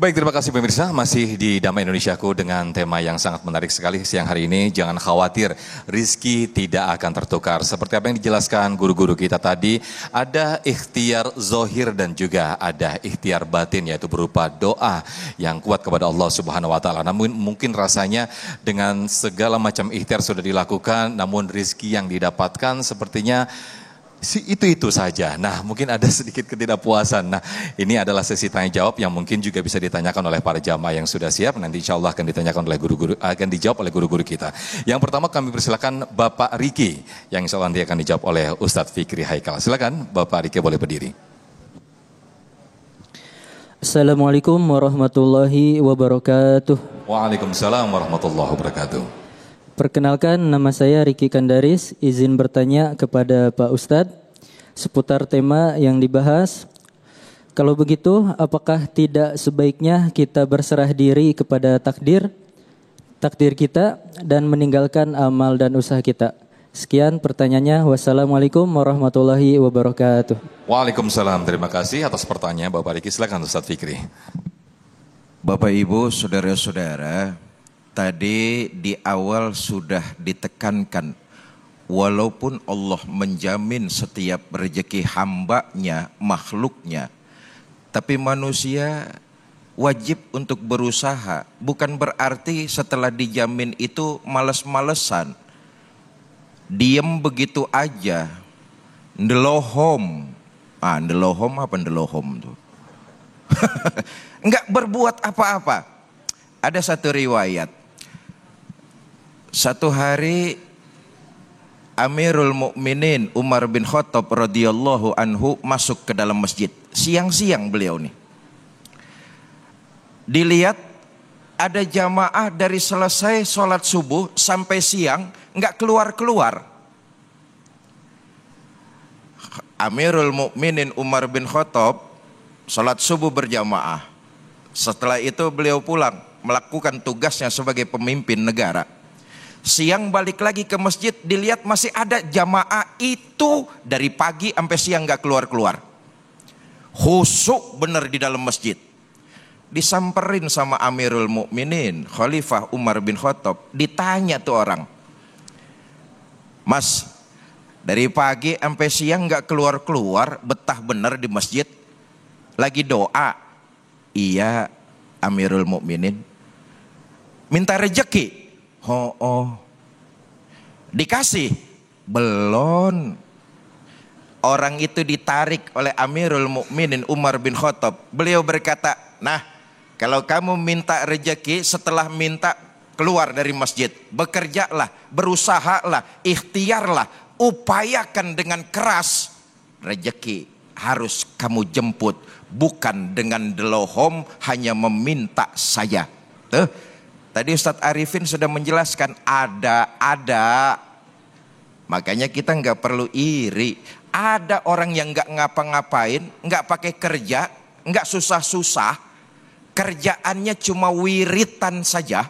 Baik, terima kasih pemirsa. Masih di Damai Indonesiaku dengan tema yang sangat menarik sekali siang hari ini. Jangan khawatir, rizki tidak akan tertukar. Seperti apa yang dijelaskan guru-guru kita tadi, ada ikhtiar zohir dan juga ada ikhtiar batin, yaitu berupa doa yang kuat kepada Allah Subhanahu wa Ta'ala. Namun mungkin rasanya dengan segala macam ikhtiar sudah dilakukan, namun rizki yang didapatkan sepertinya itu saja. Nah, mungkin ada sedikit ketidakpuasan. Nah, ini adalah sesi tanya jawab yang mungkin juga bisa ditanyakan oleh para jamaah yang sudah siap. Nanti insya Allah akan ditanyakan oleh guru-guru, akan dijawab oleh guru-guru kita. Yang pertama kami persilakan Bapak Riki, yang insya Allah nanti akan dijawab oleh Ustadz Fikri Haikal. Silakan Bapak Riki, boleh berdiri. Assalamualaikum warahmatullahi wabarakatuh. Waalaikumsalam warahmatullahi wabarakatuh. Perkenalkan, nama saya Riki Kandaris, izin bertanya kepada Pak Ustadz seputar tema yang dibahas. Kalau begitu, apakah tidak sebaiknya kita berserah diri kepada takdir kita dan meninggalkan amal dan usaha kita? Sekian pertanyaannya. Wassalamualaikum warahmatullahi wabarakatuh. Waalaikumsalam. Terima kasih atas pertanyaan Bapak Riki. Silakan Ustadz Fikri. Bapak Ibu, saudara-saudara, tadi di awal sudah ditekankan, walaupun Allah menjamin setiap rezeki hambanya, makhluknya, tapi manusia wajib untuk berusaha. Bukan berarti setelah dijamin itu males-malesan, diem begitu aja, ndelohom. Ndelohom apa ndelohom tuh? Enggak berbuat apa-apa. Ada satu riwayat. Satu hari Amirul Mukminin Umar bin Khattab radhiyallahu anhu masuk ke dalam masjid. Siang-siang beliau nih. Dilihat ada jamaah dari selesai sholat subuh sampai siang nggak keluar-keluar. Amirul Mukminin Umar bin Khattab sholat subuh berjamaah. Setelah itu beliau pulang melakukan tugasnya sebagai pemimpin negara. Siang balik lagi ke masjid, dilihat masih ada jamaah itu dari pagi sampai siang gak keluar-keluar. Khusyuk bener di dalam masjid. Disamperin sama Amirul Mukminin Khalifah Umar bin Khattab. Ditanya tuh orang, Mas, dari pagi sampai siang gak keluar-keluar, betah bener di masjid, lagi doa. Iya Amirul Mukminin. Minta rejeki. Dikasih? Belum. Orang itu ditarik oleh Amirul Mukminin Umar bin Khattab. Beliau berkata, nah kalau kamu minta rejeki, setelah minta keluar dari masjid, bekerjalah, berusahalah, ikhtiarlah, upayakan dengan keras. Rejeki harus kamu jemput, bukan dengan delohom hanya meminta saja. Tadi Ustadz Arifin sudah menjelaskan ada. Makanya kita nggak perlu iri. Ada orang yang nggak ngapa-ngapain, nggak pakai kerja, nggak susah-susah, kerjaannya cuma wiritan saja,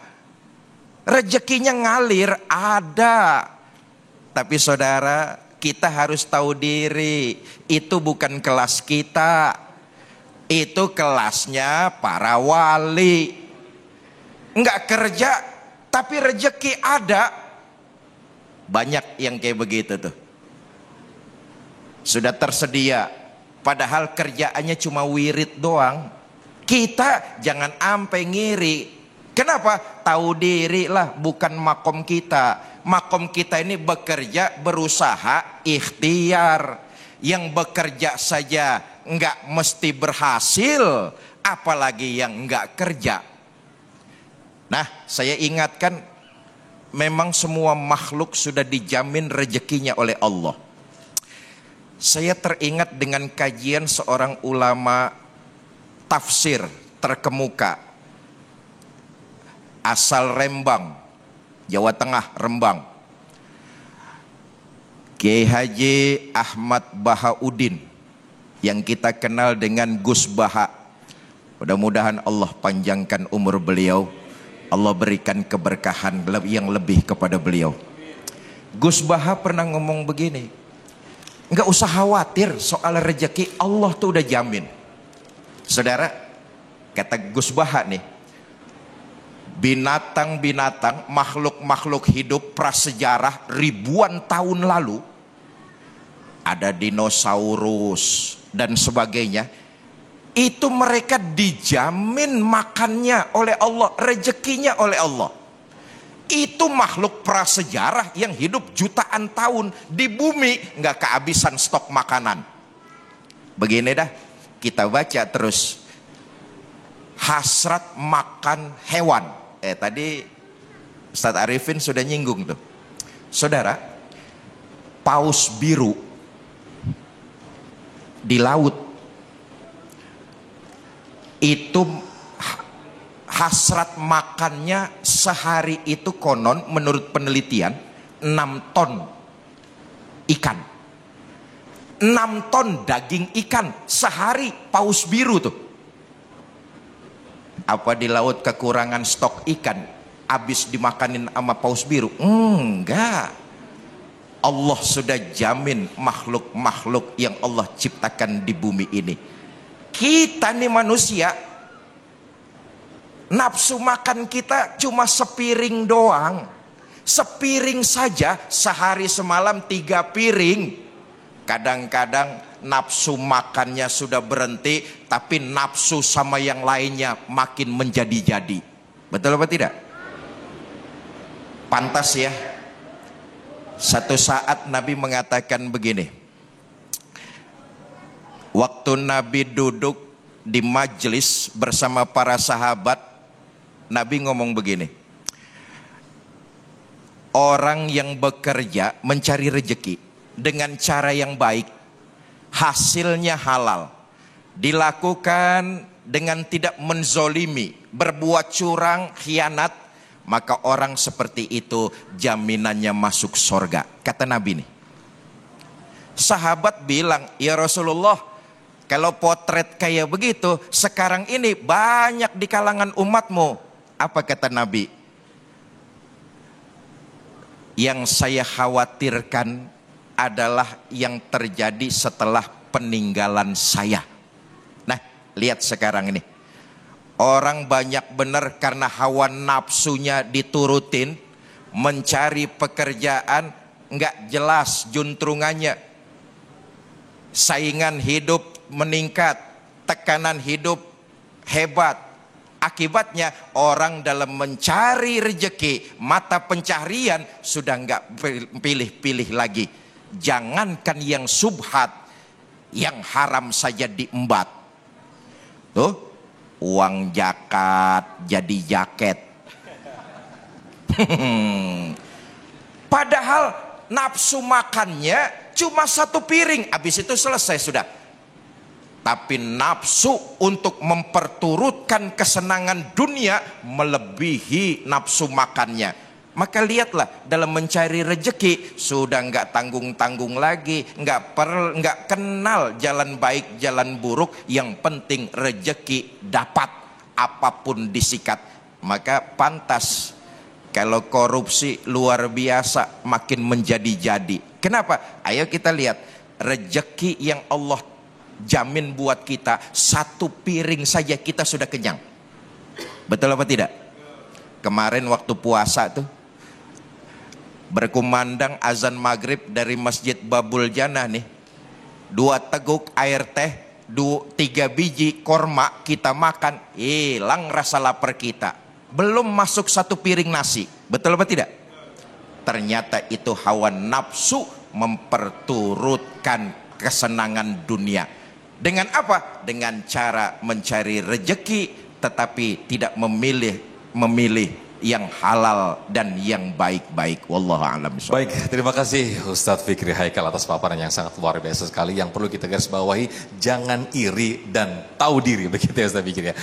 rezekinya ngalir, ada. Tapi saudara, kita harus tahu diri, itu bukan kelas kita, itu kelasnya para wali. Enggak kerja tapi rezeki ada. Banyak yang kayak begitu tuh. Sudah tersedia, padahal kerjaannya cuma wirid doang. Kita jangan ampe ngiri. Kenapa? Tahu diri lah, bukan makom kita. Makom kita ini bekerja, berusaha, ikhtiar. Yang bekerja saja enggak mesti berhasil, apalagi yang enggak kerja. Nah, saya ingatkan, memang semua makhluk sudah dijamin rezekinya oleh Allah. Saya teringat dengan kajian seorang ulama tafsir terkemuka, asal Rembang, Jawa Tengah, Rembang. Kiai Haji Ahmad Bahauddin, yang kita kenal dengan Gus Baha. Mudah-mudahan Allah panjangkan umur beliau, Allah berikan keberkahan yang lebih kepada beliau. Gus Baha pernah ngomong begini, nggak usah khawatir soal rezeki, Allah tuh udah jamin. Saudara, Kata Gus Baha nih, binatang-binatang, makhluk-makhluk hidup prasejarah ribuan tahun lalu, ada dinosaurus dan sebagainya, itu mereka dijamin makannya oleh Allah, rezekinya oleh Allah. Itu makhluk prasejarah yang hidup jutaan tahun di bumi, nggak kehabisan stok makanan. Begini dah, kita baca terus. Hasrat makan hewan. Tadi Ustadz Arifin sudah nyinggung tuh. Saudara, paus biru di laut itu hasrat makannya sehari itu konon menurut penelitian 6 ton ikan. 6 ton daging ikan sehari paus biru tuh. Apa di laut kekurangan stok ikan habis dimakanin sama paus biru? Enggak. Allah sudah jamin makhluk-makhluk yang Allah ciptakan di bumi ini. Kita nih manusia, nafsu makan kita cuma sepiring doang. Sepiring saja sehari semalam 3 piring. Kadang-kadang nafsu makannya sudah berhenti, tapi nafsu sama yang lainnya makin menjadi-jadi. Betul apa tidak? Pantas ya. Satu saat Nabi mengatakan begini. Waktu Nabi duduk di majelis bersama para sahabat, Nabi ngomong begini. Orang yang bekerja mencari rezeki dengan cara yang baik, hasilnya halal, dilakukan dengan tidak menzolimi, berbuat curang, khianat, maka orang seperti itu jaminannya masuk surga. Kata Nabi nih. Sahabat bilang, ya Rasulullah, kalau potret kayak begitu sekarang ini banyak di kalangan umatmu. Apa kata Nabi? Yang saya khawatirkan adalah yang terjadi setelah peninggalan saya. Nah, lihat sekarang ini. Orang banyak benar karena hawa nafsunya diturutin, mencari pekerjaan nggak jelas juntrungannya. Saingan hidup meningkat, tekanan hidup hebat. Akibatnya orang dalam mencari rezeki, mata pencaharian sudah nggak pilih-pilih lagi. Jangankan yang subhat, yang haram saja diembat. Tuh, uang zakat jadi jaket. Padahal nafsu makannya cuma 1 piring, habis itu selesai sudah. Tapi nafsu untuk memperturutkan kesenangan dunia melebihi nafsu makannya. Maka lihatlah, dalam mencari rezeki sudah nggak tanggung-tanggung lagi, nggak kenal jalan baik jalan buruk. Yang penting rezeki dapat, apapun disikat. Maka pantas kalau korupsi luar biasa makin menjadi-jadi. Kenapa? Ayo kita lihat rezeki yang Allah jamin buat kita, 1 piring saja kita sudah kenyang. Betul apa tidak? Kemarin waktu puasa tuh berkumandang azan maghrib dari Masjid Babul Jannah nih, 2 teguk air teh, 3 biji korma kita makan, hilang rasa lapar kita. Belum masuk 1 piring nasi. Betul apa tidak? Ternyata itu hawa nafsu memperturutkan kesenangan dunia. Dengan apa? Dengan cara mencari rezeki tetapi tidak memilih yang halal dan yang baik-baik. Wallahu a'lam bishawab. Baik, terima kasih Ustadz Fikri Haikal atas paparan yang sangat luar biasa sekali. Yang perlu kita garis bawahi, jangan iri dan tahu diri, begitu ya Ustadz Fikri ya.